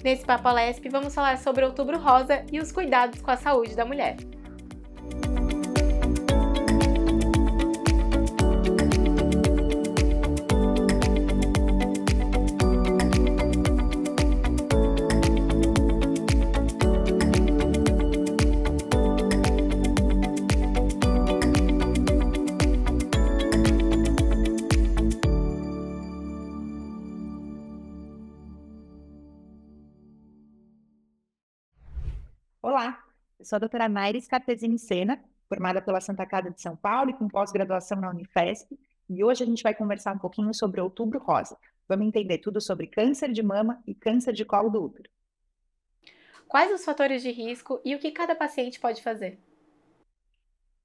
Nesse Papo Alesp, vamos falar sobre Outubro Rosa e os cuidados com a saúde da mulher. Olá, eu sou a doutora Mayris Cartesini Sena, formada pela Santa Casa de São Paulo e com pós-graduação na Unifesp, e hoje a gente vai conversar um pouquinho sobre Outubro Rosa. Vamos entender tudo sobre câncer de mama e câncer de colo do útero. Quais os fatores de risco e o que cada paciente pode fazer?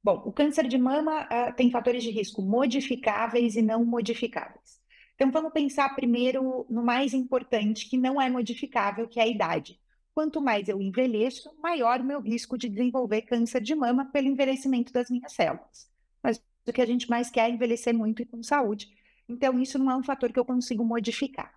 Bom, o câncer de mama tem fatores de risco modificáveis e não modificáveis. Então vamos pensar primeiro no mais importante, que não é modificável, que é a idade. Quanto mais eu envelheço, maior o meu risco de desenvolver câncer de mama pelo envelhecimento das minhas células. Mas o que a gente mais quer é envelhecer muito e com saúde. Então, isso não é um fator que eu consigo modificar.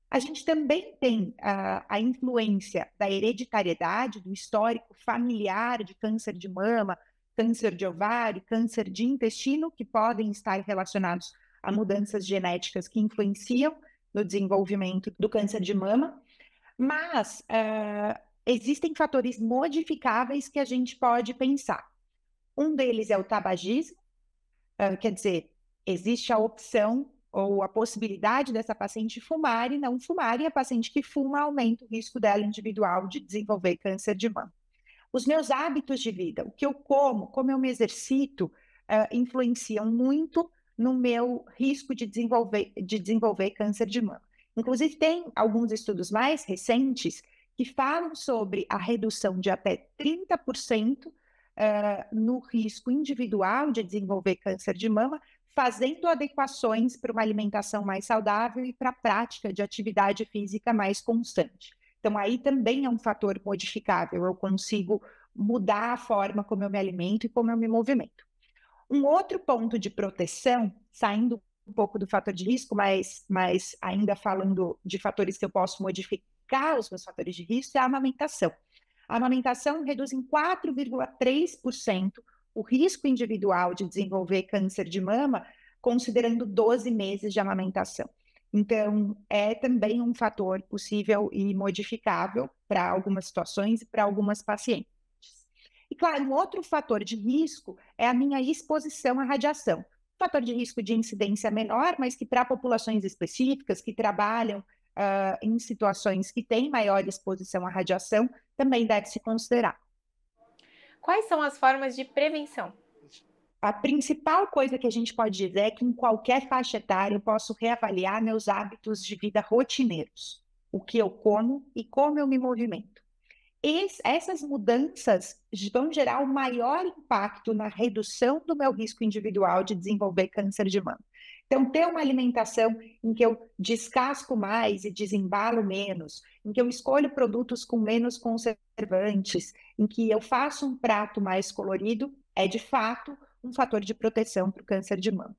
A gente também tem a influência da hereditariedade, do histórico familiar de câncer de mama, câncer de ovário, câncer de intestino, que podem estar relacionados a mudanças genéticas que influenciam no desenvolvimento do câncer de mama. Mas existem fatores modificáveis que a gente pode pensar. Um deles é o tabagismo, quer dizer, existe a opção ou a possibilidade dessa paciente fumar e não fumar, e a paciente que fuma aumenta o risco dela individual de desenvolver câncer de mama. Os meus hábitos de vida, o que eu como eu me exercito, influenciam muito no meu risco de desenvolver câncer de mama. Inclusive, tem alguns estudos mais recentes que falam sobre a redução de até 30% no risco individual de desenvolver câncer de mama, fazendo adequações para uma alimentação mais saudável e para a prática de atividade física mais constante. Então, aí também é um fator modificável, eu consigo mudar a forma como eu me alimento e como eu me movimento. Um outro ponto de proteção, saindo um pouco do fator de risco, mas ainda falando de fatores que eu posso modificar os meus fatores de risco, é a amamentação. A amamentação reduz em 4,3% o risco individual de desenvolver câncer de mama, considerando 12 meses de amamentação. Então, é também um fator possível e modificável para algumas situações e para algumas pacientes. E, claro, um outro fator de risco é a minha exposição à radiação. Fator de risco de incidência menor, mas que para populações específicas que trabalham em situações que têm maior exposição à radiação, também deve se considerar. Quais são as formas de prevenção? A principal coisa que a gente pode dizer é que em qualquer faixa etária eu posso reavaliar meus hábitos de vida rotineiros, o que eu como e como eu me movimento. Essas mudanças vão gerar o maior impacto na redução do meu risco individual de desenvolver câncer de mama. Então, ter uma alimentação em que eu descasco mais e desembalo menos, em que eu escolho produtos com menos conservantes, em que eu faço um prato mais colorido, é de fato um fator de proteção para o câncer de mama.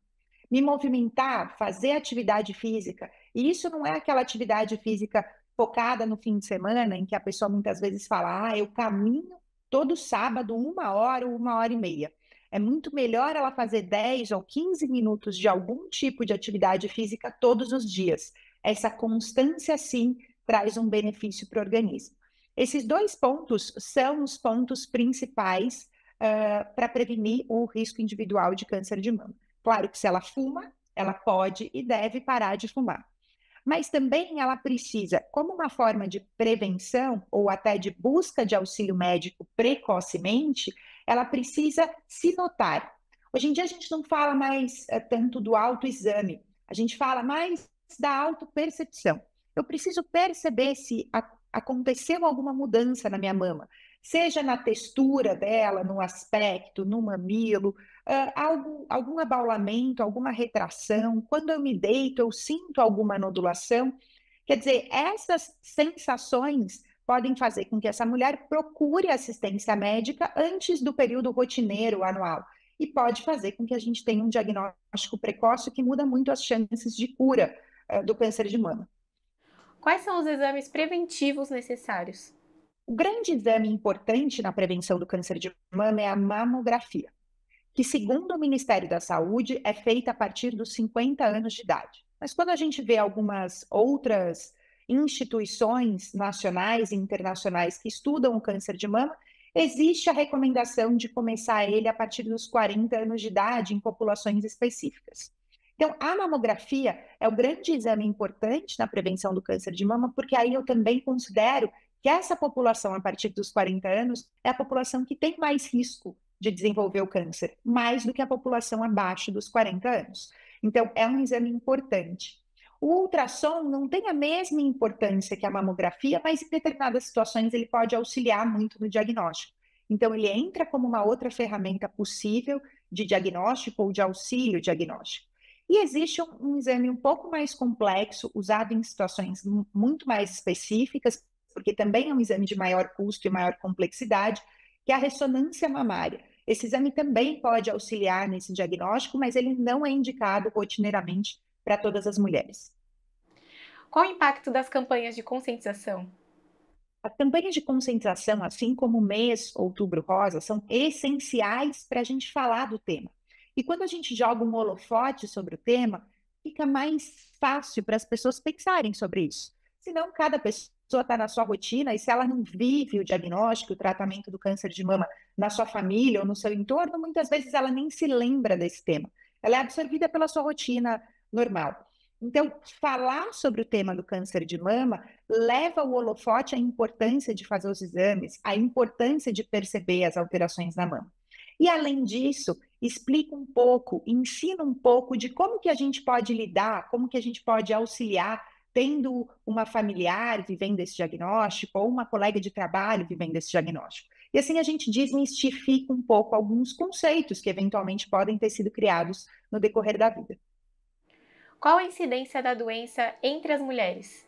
Me movimentar, fazer atividade física, e isso não é aquela atividade física focada no fim de semana, em que a pessoa muitas vezes fala, eu caminho todo sábado 1 hora ou 1 hora e meia. É muito melhor ela fazer 10 ou 15 minutos de algum tipo de atividade física todos os dias. Essa constância, sim, traz um benefício para o organismo. Esses dois pontos são os pontos principais para prevenir o risco individual de câncer de mama. Claro que se ela fuma, ela pode e deve parar de fumar. Mas também ela precisa, como uma forma de prevenção ou até de busca de auxílio médico precocemente, ela precisa se notar. Hoje em dia a gente não fala mais tanto do autoexame, a gente fala mais da autopercepção. Eu preciso perceber se aconteceu alguma mudança na minha mama, seja na textura dela, no aspecto, no mamilo, algum abaulamento, alguma retração. Quando eu me deito, eu sinto alguma nodulação. Quer dizer, essas sensações podem fazer com que essa mulher procure assistência médica antes do período rotineiro anual. E pode fazer com que a gente tenha um diagnóstico precoce que muda muito as chances de cura do câncer de mama. Quais são os exames preventivos necessários? O grande exame importante na prevenção do câncer de mama é a mamografia, que, segundo o Ministério da Saúde, é feita a partir dos 50 anos de idade. Mas quando a gente vê algumas outras instituições nacionais e internacionais que estudam o câncer de mama, existe a recomendação de começar ele a partir dos 40 anos de idade em populações específicas. Então, a mamografia é o grande exame importante na prevenção do câncer de mama, porque aí eu também considero que essa população a partir dos 40 anos é a população que tem mais risco de desenvolver o câncer, mais do que a população abaixo dos 40 anos. Então, é um exame importante. O ultrassom não tem a mesma importância que a mamografia, mas em determinadas situações ele pode auxiliar muito no diagnóstico. Então, ele entra como uma outra ferramenta possível de diagnóstico ou de auxílio diagnóstico. E existe um exame um pouco mais complexo, usado em situações muito mais específicas, porque também é um exame de maior custo e maior complexidade, que é a ressonância mamária. Esse exame também pode auxiliar nesse diagnóstico, mas ele não é indicado rotineiramente para todas as mulheres. Qual o impacto das campanhas de conscientização? As campanhas de conscientização, assim como o mês Outubro Rosa, são essenciais para a gente falar do tema. E quando a gente joga um holofote sobre o tema, fica mais fácil para as pessoas pensarem sobre isso. Senão, cada pessoa está na sua rotina e se ela não vive o diagnóstico, o tratamento do câncer de mama na sua família ou no seu entorno, muitas vezes ela nem se lembra desse tema. Ela é absorvida pela sua rotina normal. Então, falar sobre o tema do câncer de mama leva o holofote à importância de fazer os exames, à importância de perceber as alterações na mama. E, além disso, explica um pouco, ensina um pouco de como que a gente pode lidar, como que a gente pode auxiliar, tendo uma familiar vivendo esse diagnóstico ou uma colega de trabalho vivendo esse diagnóstico. E assim a gente desmistifica um pouco alguns conceitos que eventualmente podem ter sido criados no decorrer da vida. Qual a incidência da doença entre as mulheres?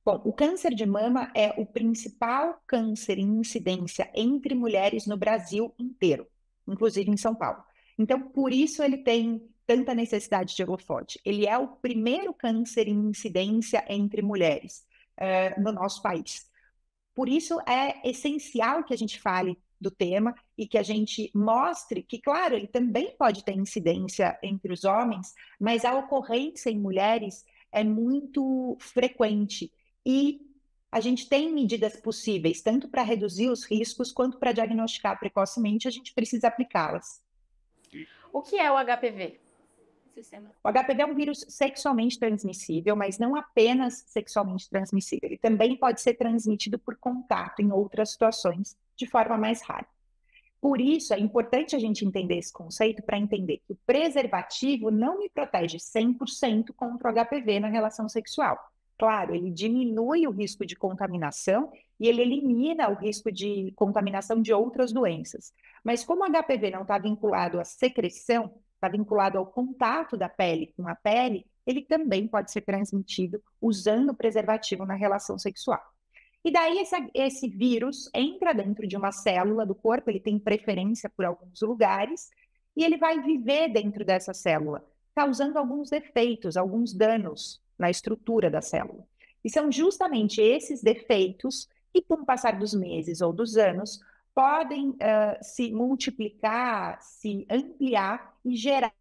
Bom, o câncer de mama é o principal câncer em incidência entre mulheres no Brasil inteiro, inclusive em São Paulo. Então, por isso ele tem tanta necessidade de holofote. Ele é o primeiro câncer em incidência entre mulheres no nosso país. Por isso é essencial que a gente fale do tema e que a gente mostre que, claro, ele também pode ter incidência entre os homens, mas a ocorrência em mulheres é muito frequente e a gente tem medidas possíveis, tanto para reduzir os riscos quanto para diagnosticar precocemente, a gente precisa aplicá-las. O que é o HPV? O HPV é um vírus sexualmente transmissível, mas não apenas sexualmente transmissível. Ele também pode ser transmitido por contato em outras situações, de forma mais rara. Por isso, é importante a gente entender esse conceito para entender que o preservativo não me protege 100% contra o HPV na relação sexual. Claro, ele diminui o risco de contaminação e ele elimina o risco de contaminação de outras doenças. Mas como o HPV não está vinculado à secreção, está vinculado ao contato da pele com a pele, ele também pode ser transmitido usando o preservativo na relação sexual. E daí esse vírus entra dentro de uma célula do corpo, ele tem preferência por alguns lugares, e ele vai viver dentro dessa célula, causando alguns defeitos, alguns danos na estrutura da célula. E são justamente esses defeitos que, com o passar dos meses ou dos anos, podem se multiplicar, se ampliar e gerar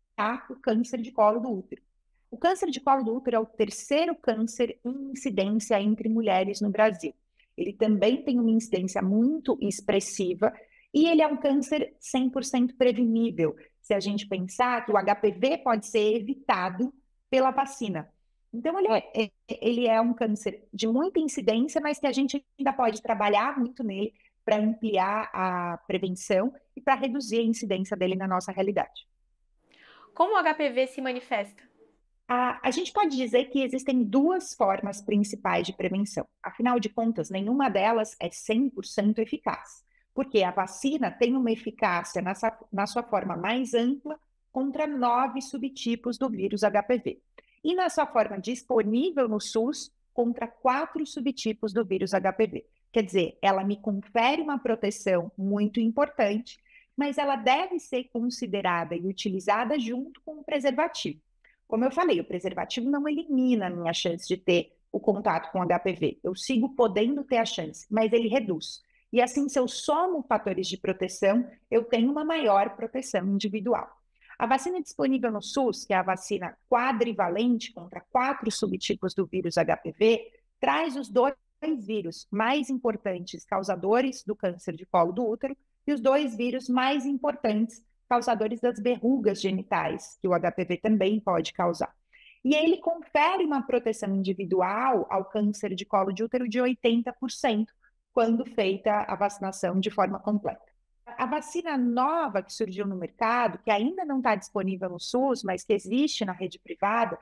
o câncer de colo do útero. O câncer de colo do útero é o terceiro câncer em incidência entre mulheres no Brasil. Ele também tem uma incidência muito expressiva e ele é um câncer 100% prevenível. Se a gente pensar que o HPV pode ser evitado pela vacina. Então, ele é um câncer de muita incidência, mas que a gente ainda pode trabalhar muito nele para ampliar a prevenção e para reduzir a incidência dele na nossa realidade. Como o HPV se manifesta? A gente pode dizer que existem duas formas principais de prevenção. Afinal de contas, nenhuma delas é 100% eficaz, porque a vacina tem uma eficácia na sua forma mais ampla contra 9 subtipos do vírus HPV. E na sua forma disponível no SUS, contra 4 subtipos do vírus HPV. Quer dizer, ela me confere uma proteção muito importante, mas ela deve ser considerada e utilizada junto com o preservativo. Como eu falei, o preservativo não elimina a minha chance de ter o contato com HPV, eu sigo podendo ter a chance, mas ele reduz. E assim, se eu somo fatores de proteção, eu tenho uma maior proteção individual. A vacina disponível no SUS, que é a vacina quadrivalente contra 4 subtipos do vírus HPV, traz os dois vírus mais importantes causadores do câncer de colo do útero e os 2 vírus mais importantes causadores das verrugas genitais, que o HPV também pode causar. E ele confere uma proteção individual ao câncer de colo de útero de 80%, quando feita a vacinação de forma completa. A vacina nova que surgiu no mercado, que ainda não está disponível no SUS, mas que existe na rede privada,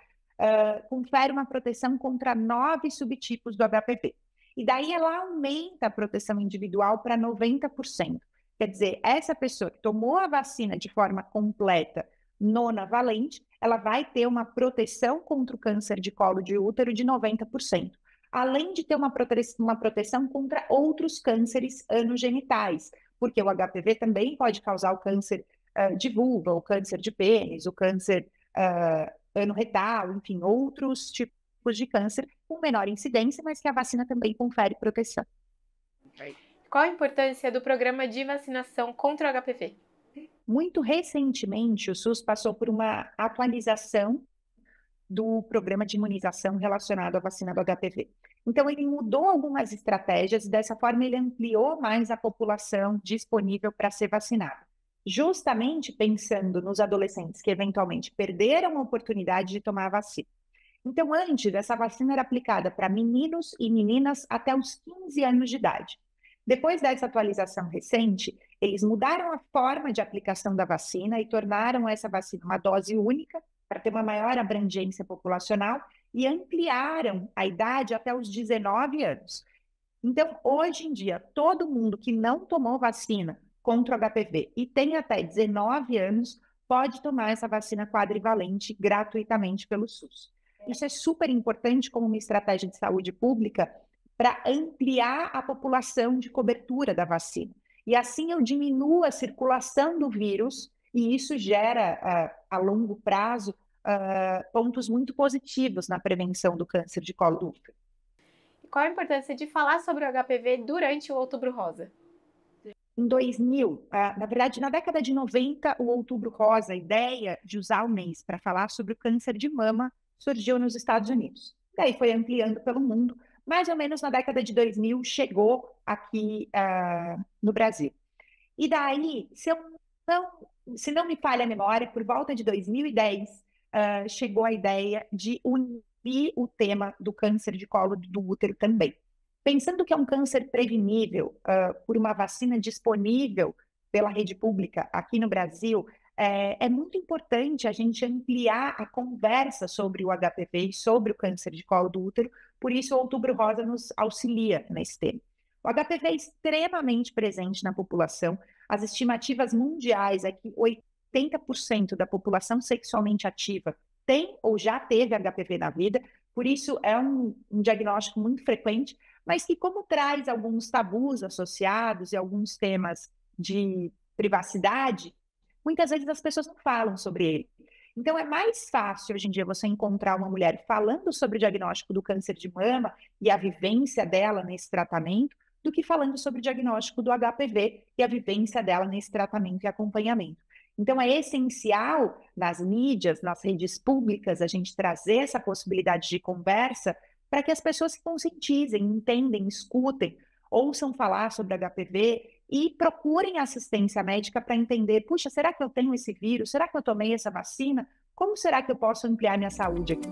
confere uma proteção contra 9 subtipos do HPV. E daí ela aumenta a proteção individual para 90%. Quer dizer, essa pessoa que tomou a vacina de forma completa nonavalente, ela vai ter uma proteção contra o câncer de colo de útero de 90%, além de ter uma proteção contra outros cânceres anogenitais, porque o HPV também pode causar o câncer de vulva, o câncer de pênis, o câncer anorretal, enfim, outros tipos de câncer com menor incidência, mas que a vacina também confere proteção. Qual a importância do programa de vacinação contra o HPV? Muito recentemente, o SUS passou por uma atualização do programa de imunização relacionado à vacina do HPV. Então, ele mudou algumas estratégias e, dessa forma, ele ampliou mais a população disponível para ser vacinada, justamente pensando nos adolescentes que, eventualmente, perderam a oportunidade de tomar a vacina. Então, antes, essa vacina era aplicada para meninos e meninas até os 15 anos de idade. Depois dessa atualização recente, eles mudaram a forma de aplicação da vacina e tornaram essa vacina uma dose única para ter uma maior abrangência populacional e ampliaram a idade até os 19 anos. Então, hoje em dia, todo mundo que não tomou vacina contra o HPV e tem até 19 anos pode tomar essa vacina quadrivalente gratuitamente pelo SUS. Isso é super importante como uma estratégia de saúde pública para ampliar a população de cobertura da vacina. E assim eu diminuo a circulação do vírus e isso gera, a longo prazo, pontos muito positivos na prevenção do câncer de colo do útero. E qual a importância de falar sobre o HPV durante o Outubro Rosa? Em 2000, na verdade, na década de 90, o Outubro Rosa, a ideia de usar o mês para falar sobre o câncer de mama, surgiu nos Estados Unidos. Daí foi ampliando pelo mundo. Mais ou menos na década de 2000, chegou aqui no Brasil. E daí, se não me falha a memória, por volta de 2010, chegou a ideia de unir o tema do câncer de colo do útero também. Pensando que é um câncer prevenível por uma vacina disponível pela rede pública aqui no Brasil, é muito importante a gente ampliar a conversa sobre o HPV e sobre o câncer de colo do útero, por isso o Outubro Rosa nos auxilia nesse tema. O HPV é extremamente presente na população, as estimativas mundiais é que 80% da população sexualmente ativa tem ou já teve HPV na vida, por isso é um diagnóstico muito frequente, mas que como traz alguns tabus associados e alguns temas de privacidade, muitas vezes as pessoas não falam sobre ele. Então, é mais fácil, hoje em dia, você encontrar uma mulher falando sobre o diagnóstico do câncer de mama e a vivência dela nesse tratamento, do que falando sobre o diagnóstico do HPV e a vivência dela nesse tratamento e acompanhamento. Então, é essencial nas mídias, nas redes públicas, a gente trazer essa possibilidade de conversa para que as pessoas se conscientizem, entendem, escutem, ouçam falar sobre HPV e procurem assistência médica para entender, puxa, será que eu tenho esse vírus? Será que eu tomei essa vacina? Como será que eu posso ampliar minha saúde aqui?